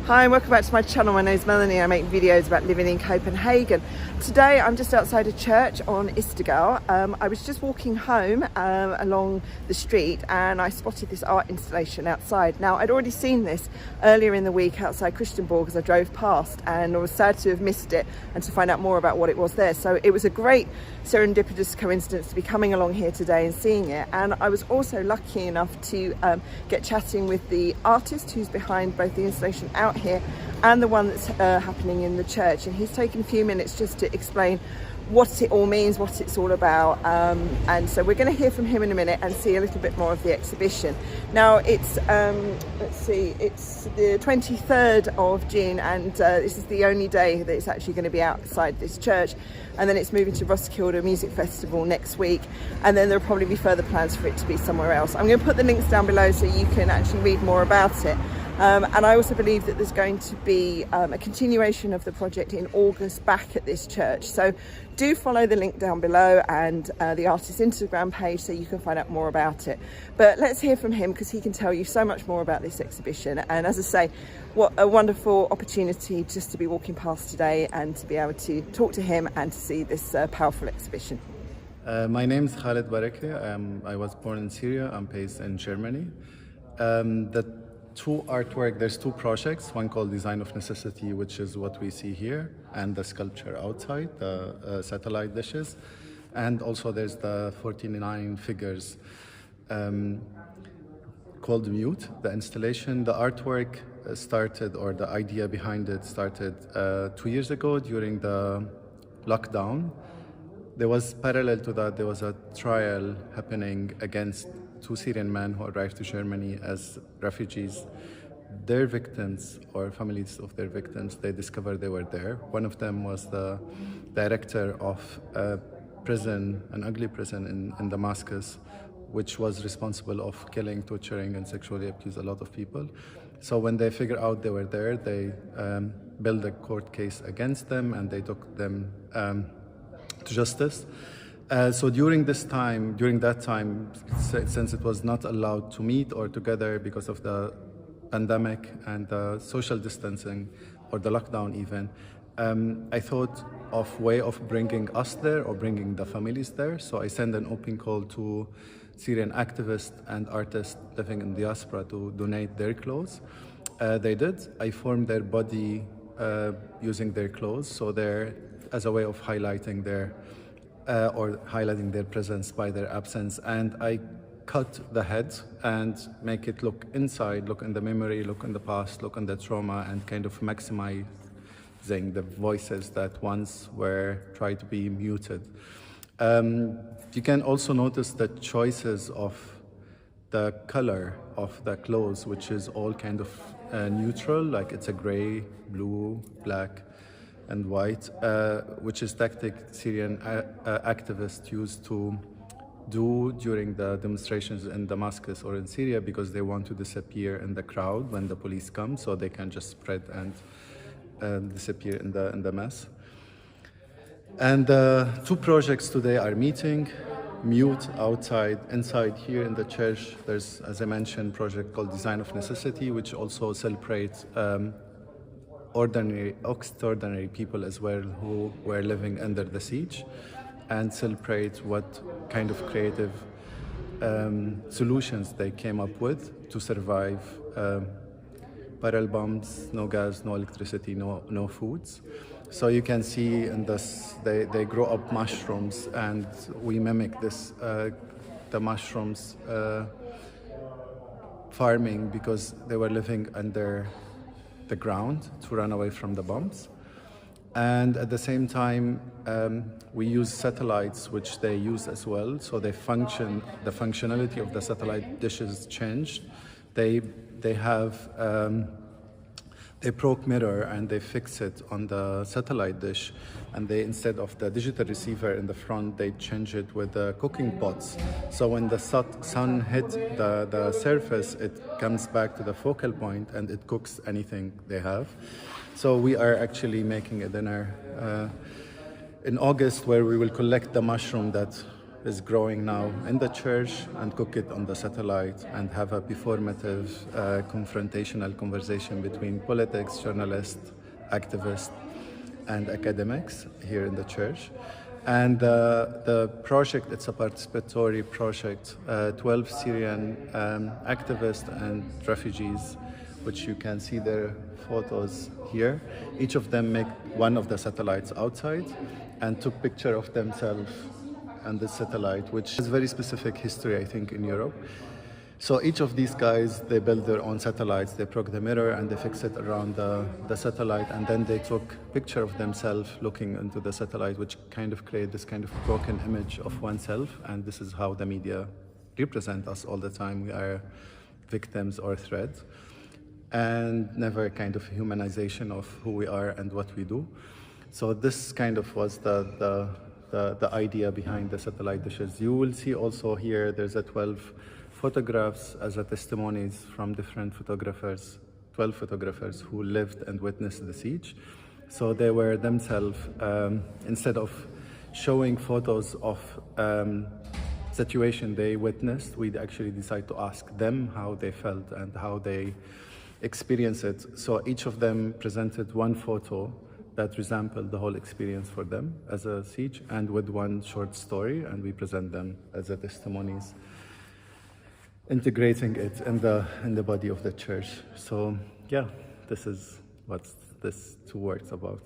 Hi and welcome back to my channel. My name is Melanie. I make videos about living in Copenhagen. Today I'm just outside a church on Vesterbro. I was just walking home along the street and I spotted this art installation outside. Now I'd already seen this earlier in the week outside Christianborg as I drove past, and I was sad to have missed it and to find out more about what it was there. So it was a great serendipitous coincidence to be coming along here today and seeing it. And I was also lucky enough to get chatting with the artist who's behind both the installation out here and the one that's happening in the church, and he's taken a few minutes just to explain what it all means, what it's all about, and so we're going to hear from him in a minute and see a little bit more of the exhibition. Now it's it's the 23rd of June, and this is the only day that it's actually going to be outside this church, and then it's moving to Roskilde Music Festival next week, and then there'll probably be further plans for it to be somewhere else. I'm going to put the links down below so you can actually read more about it. And I also believe that there's going to be a continuation of the project in August back at this church. So do follow the link down below and the artist's Instagram page so you can find out more about it. But let's hear from him because he can tell you so much more about this exhibition. And as I say, what a wonderful opportunity just to be walking past today and to be able to talk to him and to see this powerful exhibition. My name is Khaled Barakeh. I was born in Syria. I'm based in Germany. There's two projects, one called Design of Necessity, which is what we see here, and the sculpture outside, the satellite dishes. And also there's the 49 figures called Mute. The installation, the artwork started, or the idea behind it started 2 years ago during the lockdown. There was parallel to that, there was a trial happening against two Syrian men who arrived to Germany as refugees. Their victims, or families of their victims, they discovered they were there. One of them was the director of a prison, an ugly prison in Damascus, which was responsible of killing, torturing, and sexually abused a lot of people. So when they figured out they were there, they built a court case against them and they took them to justice. So during that time, since it was not allowed to meet or together because of the pandemic and the social distancing or the lockdown even, I thought of way of bringing us there or bringing the families there. So I sent an open call to Syrian activists and artists living in diaspora to donate their clothes. They did. I formed their body using their clothes, so they're as a way of highlighting their presence by their absence. And I cut the head and make it look inside, look in the memory, look in the past, look in the trauma, and kind of maximizing the voices that once were tried to be muted. You can also notice the choices of the color of the clothes, which is all kind of neutral, like it's a gray, blue, black, and white, which is tactic Syrian activists used to do during the demonstrations in Damascus or in Syria, because they want to disappear in the crowd when the police come, so they can just spread and disappear in the mess. And two projects today are meeting. Mute outside, inside here in the church, there's, as I mentioned, a project called Design of Necessity, which also celebrates extraordinary people as well who were living under the siege, and celebrate what kind of creative solutions they came up with to survive barrel bombs, no gas, no electricity, no foods. So you can see in this, they grow up mushrooms, and we mimic this, the mushrooms farming, because they were living under the ground to run away from the bombs. And at the same time, we use satellites, which they use as well. So the functionality of the satellite dishes changed. They broke mirror and they fix it on the satellite dish, and they, instead of the digital receiver in the front, they change it with the cooking pots. So when the sun hit the surface, it comes back to the focal point and it cooks anything they have. So we are actually making a dinner in August where we will collect the mushroom that is growing now in the church and cook it on the satellite and have a performative, confrontational conversation between politics, journalists, activists, and academics here in the church. And the project, it's a participatory project, 12 Syrian activists and refugees, which you can see their photos here. Each of them make one of the satellites outside and took picture of themselves and the satellite, which has very specific history, I think, in Europe. So each of these guys, they build their own satellites. They broke the mirror and they fix it around the satellite, and then they took picture of themselves looking into the satellite, which kind of create this kind of broken image of oneself. And this is how the media represent us all the time. We are victims or threat, and never kind of humanization of who we are and what we do. So this kind of was the idea behind the satellite dishes. You will see also here there's a 12 photographs as a testimonies from different photographers, 12 photographers who lived and witnessed the siege. So they were themselves, instead of showing photos of situation they witnessed, we actually decided to ask them how they felt and how they experienced it. So each of them presented one photo that resembled the whole experience for them as a siege, and with one short story, and we present them as a testimonies, integrating it in the body of the church. So yeah, this is what this two works about.